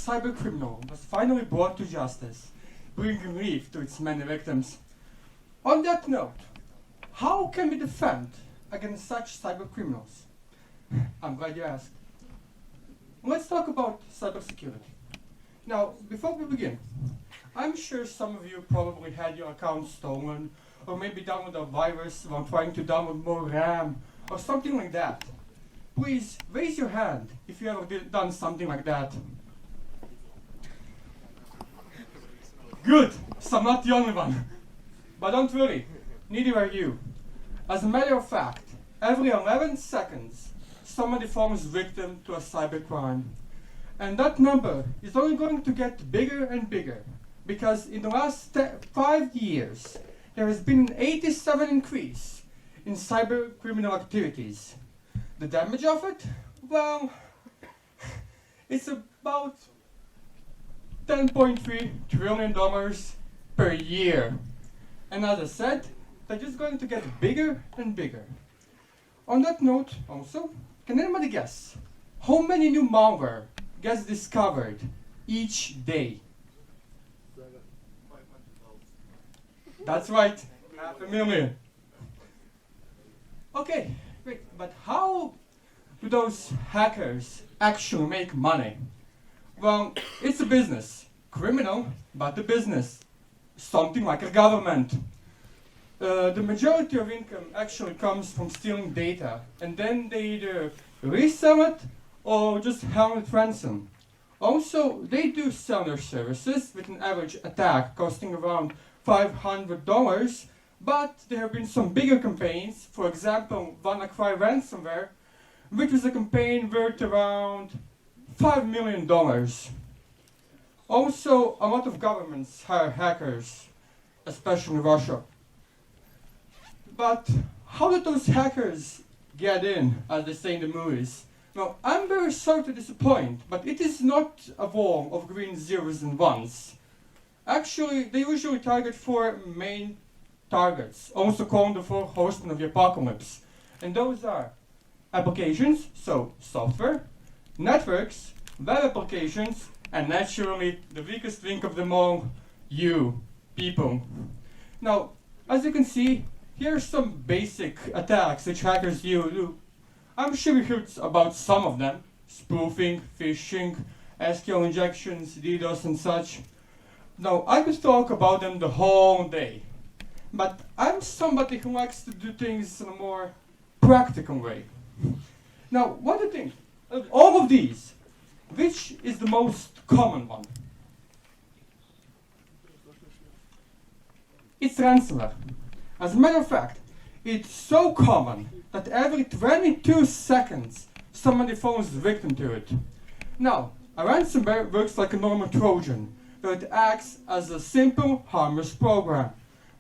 cybercriminal was finally brought to justice, bringing relief to its many victims. On that note, how can we defend against such cybercriminals? I'm glad you asked. Let's talk about cybersecurity. Now, before we begin, I'm sure some of you probably had your account stolen, or maybe downloaded a virus while trying to download more RAM, or something like that. Please raise your hand if you ever done something like that. Good, so I'm not the only one. But don't worry, neither are you. As a matter of fact, every 11 seconds, somebody falls victim to a cybercrime. And that number is only going to get bigger and bigger, because in the last 5 years, there has been an 87% increase in cyber criminal activities. The damage of it? Well, it's about $10.3 trillion per year. And as I said, they're just going to get bigger and bigger. On that note, also, can anybody guess how many new malware gets discovered each day? That's right, 500,000. Okay, great, but how do those hackers actually make money? Well, it's a business. Criminal, but a business. Something like a government. The majority of income actually comes from stealing data, and then they either resell it or just held it ransom. Also, they do sell their services with an average attack costing around $500, but there have been some bigger campaigns, for example, WannaCry ransomware, which was a campaign worth around $5 million. Also, a lot of governments hire hackers, especially Russia. But how did those hackers get in, as they say in the movies? Well, I'm very sorry to disappoint, but it is not a wall of green zeros and ones. Actually, they usually target 4 main targets, also called the 4 horsemen of the apocalypse. And those are applications, so software, networks, web applications, and naturally, the weakest link of them all, you, people. Now, as you can see, here are some basic attacks which hackers do. I'm sure you heard about some of them: spoofing, phishing, SQL injections, DDoS and such. Now, I could talk about them the whole day, but I'm somebody who likes to do things in a more practical way. Now, what do you think? Of all of these, which is the most common one? It's ransomware. As a matter of fact, it's so common that every 22 seconds somebody falls victim to it. Now, a ransomware works like a normal Trojan, where it acts as a simple, harmless program.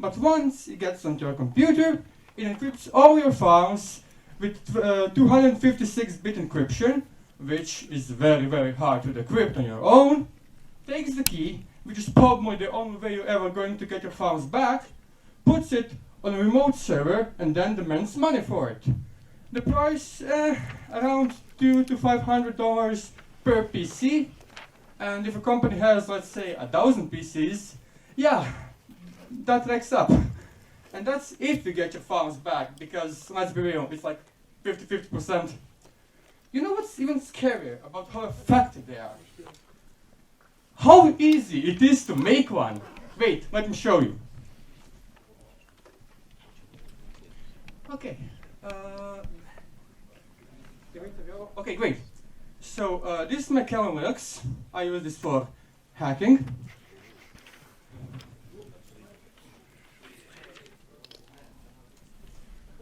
But once it gets onto your computer, it encrypts all your files with 256-bit encryption, which is very, very hard to decrypt on your own, takes the key, which is probably the only way you're ever going to get your files back, puts it on a remote server, and then demands money for it. The price, around $200 to $500 per PC, and if a company has, let's say, 1,000 PCs, yeah, that racks up. And that's if you get your files back, because, let's be real, it's like 50-50%. You know what's even scarier about how effective they are? How easy it is to make one. Wait, let me show you. Okay. Okay, great. So this is my Kali Linux. I use this for hacking.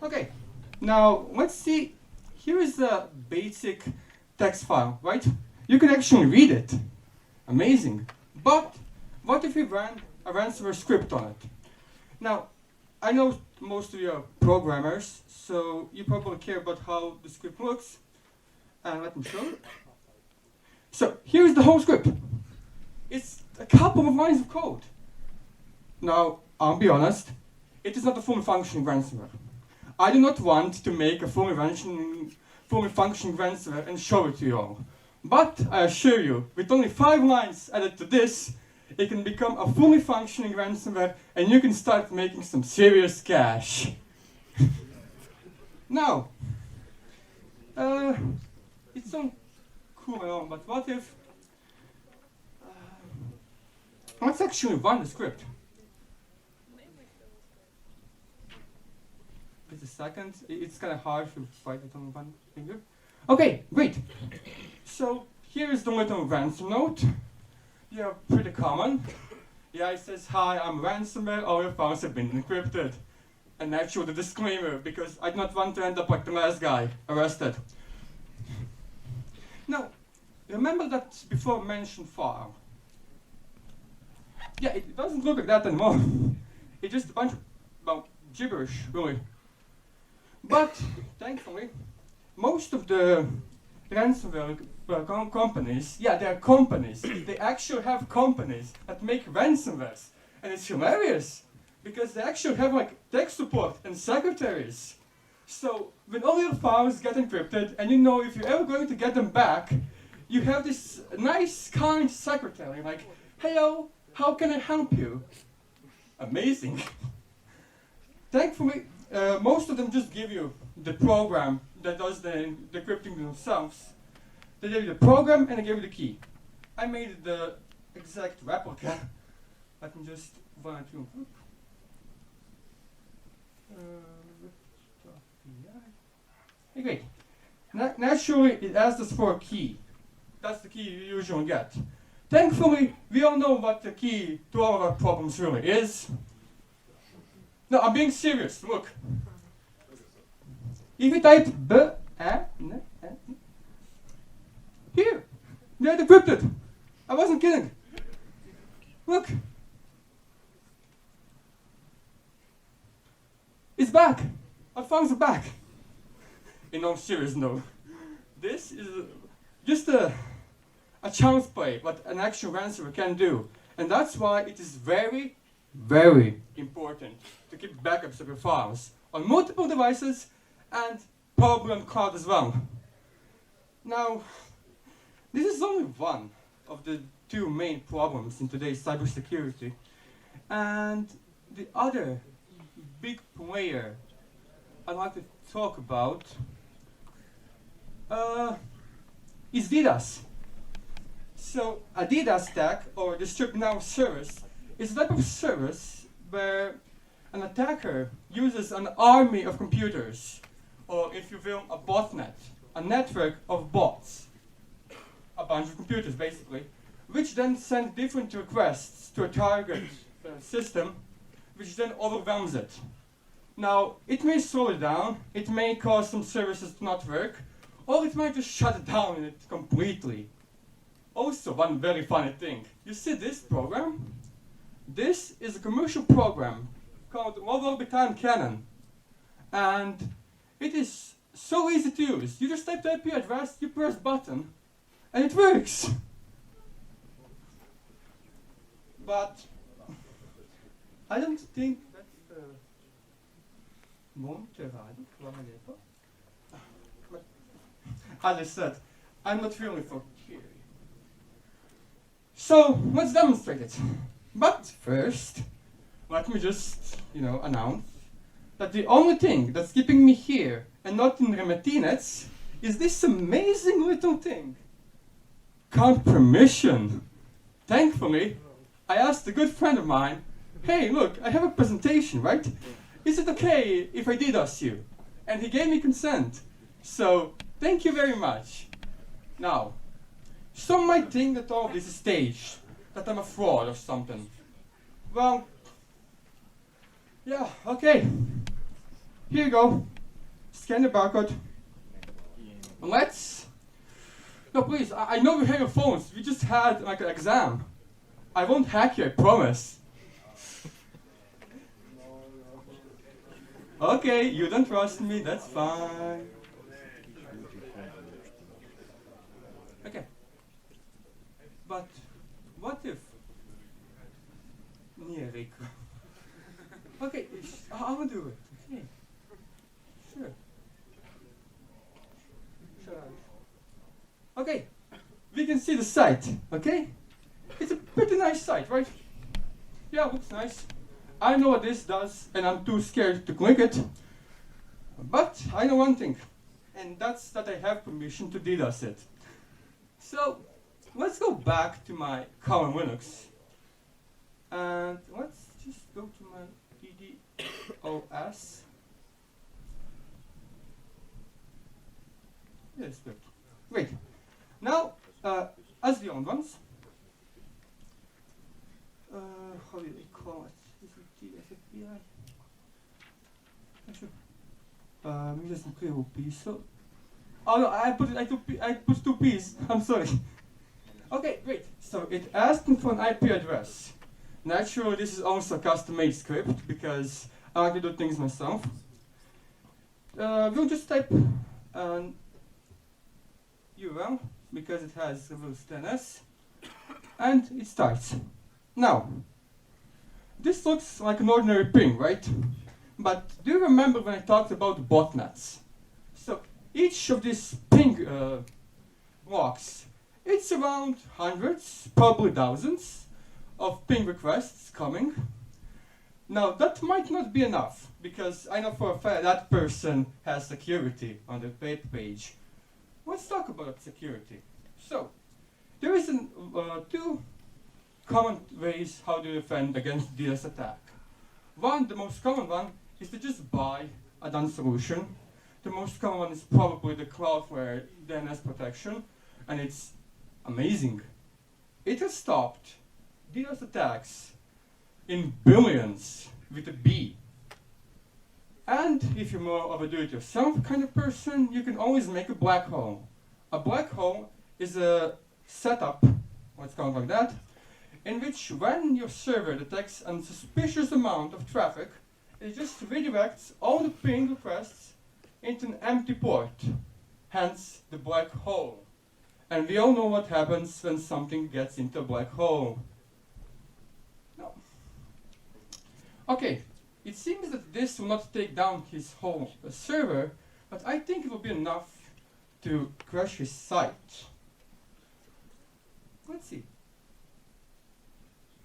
Okay, now let's see. Here is a basic text file, right? You can actually read it. Amazing. But what if we ran a ransomware script on it? Now, I know most of you are programmers, so you probably care about how the script looks. And let me show you. So here's the whole script. It's a couple of lines of code. Now, I'll be honest, it is not a fully functioning ransomware. I do not want to make a fully functioning ransomware and show it to you all. But I assure you, with only 5 lines added to this, it can become a fully functioning ransomware and you can start making some serious cash. Now, it's so cool and all, but what if, let's actually run the script. Just a second, it's kind of hard to write it on one finger. Okay, great. So here is the little ransom note. Yeah, pretty common. Yeah, it says, hi, I'm ransomware, all your files have been encrypted. And actually the disclaimer, because I do not want to end up like the last guy, arrested. Now, remember that before mentioned file? Yeah, it doesn't look like that anymore. It's just a bunch of, well, gibberish, really. But, thankfully, most of the ransomware companies, yeah, they are companies. They actually have companies that make ransomwares. And it's hilarious, because they actually have like tech support and secretaries. So, when all your files get encrypted, and you know if you're ever going to get them back, you have this nice, kind secretary, like, hello, how can I help you? Amazing. Thankfully, most of them just give you the program that does the decrypting themselves. They gave you the program and they gave you the key. I made the exact replica. Let me just run it through. Hey, great. Naturally, it asks us for a key. That's the key you usually get. Thankfully, we all know what the key to all of our problems really is. No, I'm being serious. Look. If we type here, they're decrypted. I wasn't kidding. Look. It's back. Our files are back. In all seriousness, no. This is just a child's play, what an actual ransomware can do. And that's why it is very, very important to keep backups of your files on multiple devices and probably on cloud as well. Now, this is only one of the 2 main problems in today's cybersecurity. And the other big player I'd like to talk about is DDoS. So a DDoS attack, or distributed denial of service, is a type of service where an attacker uses an army of computers, or if you will, a botnet, a network of bots, a bunch of computers basically, which then send different requests to a target system, which then overwhelms it. Now, it may slow it down, it may cause some services to not work, or it might just shut it down completely. Also, one very funny thing, you see this program? This is a commercial program called Low Orbit Time Cannon. And it is so easy to use. You just type the IP address, you press button, and it works. But I don't think that's Monterrey. But as I said, I'm not really for theory. So let's demonstrate it. But first, let me just, announce that the only thing that's keeping me here and not in Remetinets is this amazing little thing called permission. Thankfully, I asked a good friend of mine, hey, look, I have a presentation, right? Is it okay if I DDoS you? And he gave me consent. So, thank you very much. Now, some might think that all of this is staged, that I'm a fraud or something. Well, yeah, okay. Here you go. Scan the barcode. Let's... No, please, I know you have your phones. We just had like an exam. I won't hack you, I promise. Okay, you don't trust me, that's fine. Okay. But what if... Okay, I'll do it. Okay. Sure. Okay. you can see the site, okay? It's a pretty nice site, right? Yeah, looks nice. I know what this does, and I'm too scared to click it. But I know one thing, and that's that I have permission to DDoS it. So let's go back to my common Linux. And let's just go to my DDoS. Yes, good. Great. Now, as the old ones, how do we call it? Is it TSFPI? Mi da sam krivo upisao. Oh no, I put two P's. I'm sorry. Okay, great. So it asked me for an IP address. Naturally, this is also a custom-made script because I like to do things myself. We'll just type an URL because it has reverse DNS, and it starts. Now, this looks like an ordinary ping, right? But do you remember when I talked about botnets? So each of these ping logs, it's around hundreds, probably thousands, of ping requests coming. Now that might not be enough, because I know for a fact that person has security on their page. Let's talk about security. So, there is two common ways how to defend against DDoS attack. One, the most common one, is to just buy a done solution. The most common one is probably the Ch0fi DNS protection, and it's amazing. It has stopped DDoS attacks in billions with a B. And if you're more of a do-it-yourself kind of person, you can always make a black hole. A black hole is a setup, let's call it like that, in which when your server detects a suspicious amount of traffic, it just redirects all the ping requests into an empty port, hence the black hole. And we all know what happens when something gets into a black hole. No. Okay, it seems that this will not take down his whole server, but I think it will be enough to crash his site. Let's see.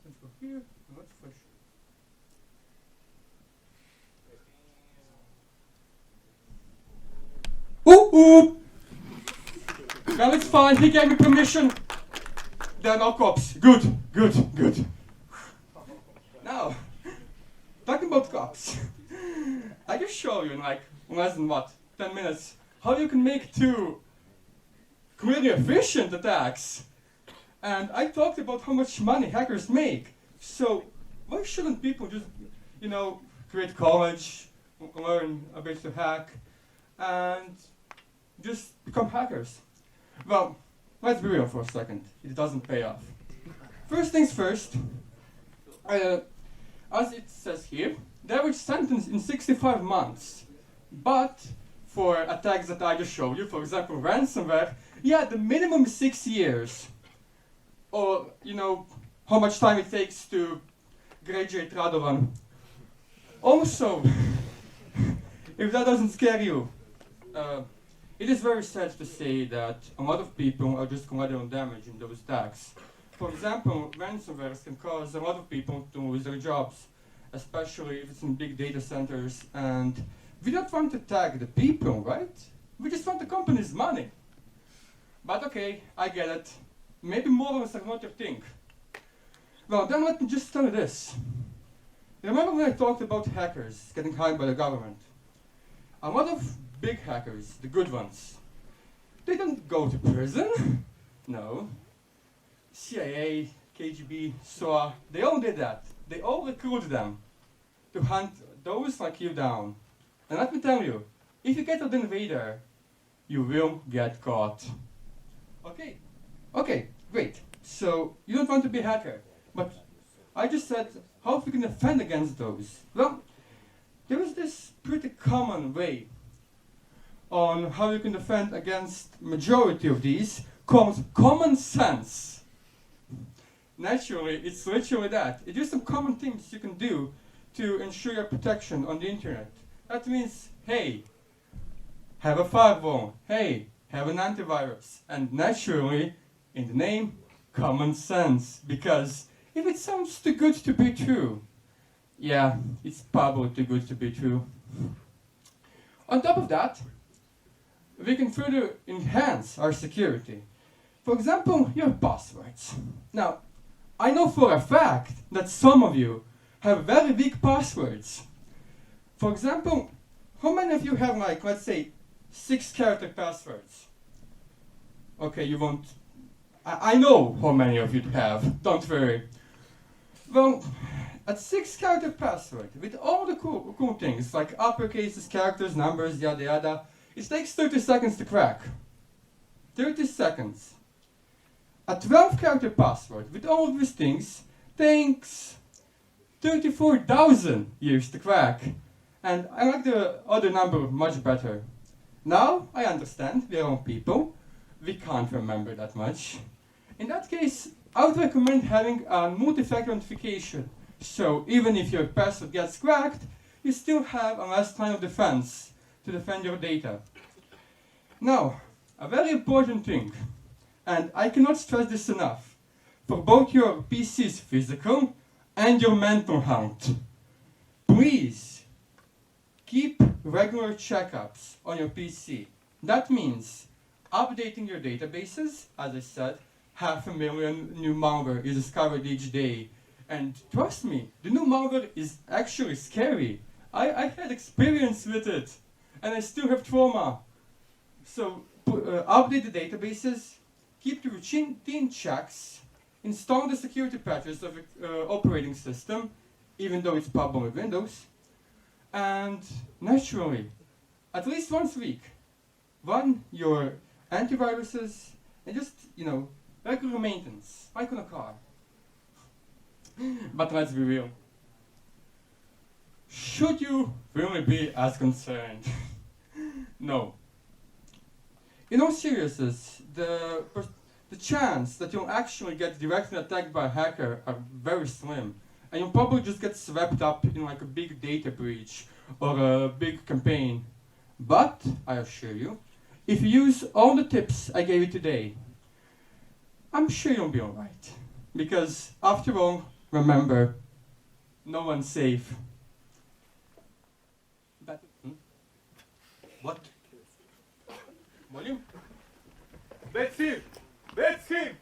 Let's go here, and let's flash. Ooh! Well, it's fine, he gave me permission. There are no cops. Good, good, good. Now, talking about cops, I just show you in like less than 10 minutes, how you can make two clearly efficient attacks. And I talked about how much money hackers make. So why shouldn't people just, create college, learn a bit to hack, and just become hackers? Well, let's be real for a second. It doesn't pay off. First things first, as it says here, the average sentence in 65 months. But for attacks that I just showed you, for example, ransomware, yeah, the minimum is 6 years. Or, how much time it takes to graduate Radovan. Also, if that doesn't scare you, it is very sad to say that a lot of people are just collateral damage in those attacks. For example, ransomware can cause a lot of people to lose their jobs, especially if it's in big data centers, and we don't want to tag the people, right? We just want the company's money. But okay, I get it. Maybe morals are not your thing. Well, then let me just tell you this. Remember when I talked about hackers getting hired by the government? A lot of big hackers, the good ones, they don't go to prison. No. CIA, KGB, SOA, they all did that. They all recruited them to hunt those like you down. And let me tell you, if you get an invader, you will get caught. Okay, great. So you don't want to be a hacker, but I just said how we can defend against those. Well, there is this pretty common way on how you can defend against majority of these called common sense. Naturally, it's literally that. It is some common things you can do to ensure your protection on the internet. That means, hey, have a firewall. Hey, have an antivirus. And naturally, In the name, common sense. Because if it sounds too good to be true, yeah, it's probably too good to be true. On top of that, we can further enhance our security. For example, your passwords. Now, I know for a fact that some of you have very weak passwords. For example, how many of you have, like, let's say, 6-character passwords? Okay, you won't. I know how many of you have, don't worry. Well, a 6-character password with all the cool things, like uppercases, characters, numbers, yada yada, it takes 30 seconds to crack. 30 seconds. A 12-character password with all of these things takes 34,000 years to crack. And I like the other number much better. Now, I understand, we are all people. We can't remember that much. In that case, I would recommend having a multi-factor authentication. So even if your password gets cracked, you still have a last line of defense to defend your data. Now, a very important thing, and I cannot stress this enough, for both your PC's physical and your mental health, please keep regular checkups on your PC. That means updating your databases. As I said, 500,000 new malware is discovered each day. And trust me, the new malware is actually scary. I had experience with it, and I still have trauma. So update the databases, keep the routine checks, install the security patches of the operating system, even though it's probably Windows, and naturally, at least once a week, run your antiviruses and just, regular maintenance, like on a car. But let's be real. Should you really be as concerned? No. In all seriousness, the chance that you'll actually get directly attacked by a hacker are very slim. And you'll probably just get swept up in like a big data breach or a big campaign. But, I assure you, if you use all the tips I gave you today, I'm sure you'll be alright. Because, after all, remember, no one's safe. What? Volume? That's him! That's him!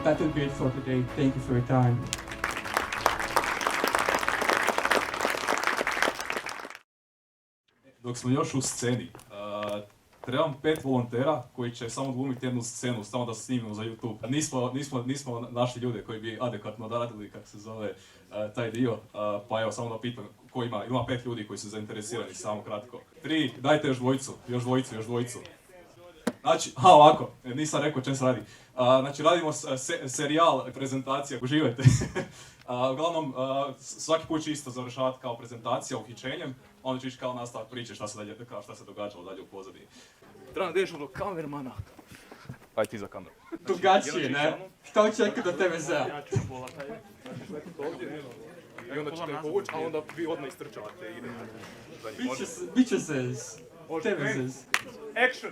That will be it for today. Thank you for your time. Dok smo još u sceni, trebam 5 volontera koji će samo glumiti jednu scenu, samo da snimimo za YouTube. Nismo našli ljude koji bi adekvatno odradili, kako se zove, taj dio, pa evo samo da pitam ko ima 5 ljudi koji su zainteresirani, samo kratko. 3, dajte još dvojicu. Znači, ovako, nisam rekao o čem se radi. Znači, radimo serijal prezentacija, uživajte. Uglavnom, svaki put će isto završavati kao prezentacija uhićenjem, onda će ići kao nastavak priče šta se događalo dalje u pozadini. Trebam da ideš do kamermana. Aj ti za kameru. Drugačije, ne? Šta očekuje do TVZ-a? Ja ću pola taj. I onda ćete povući, a onda vi odmah istrčavate i idete. Biće se TVZ. Action!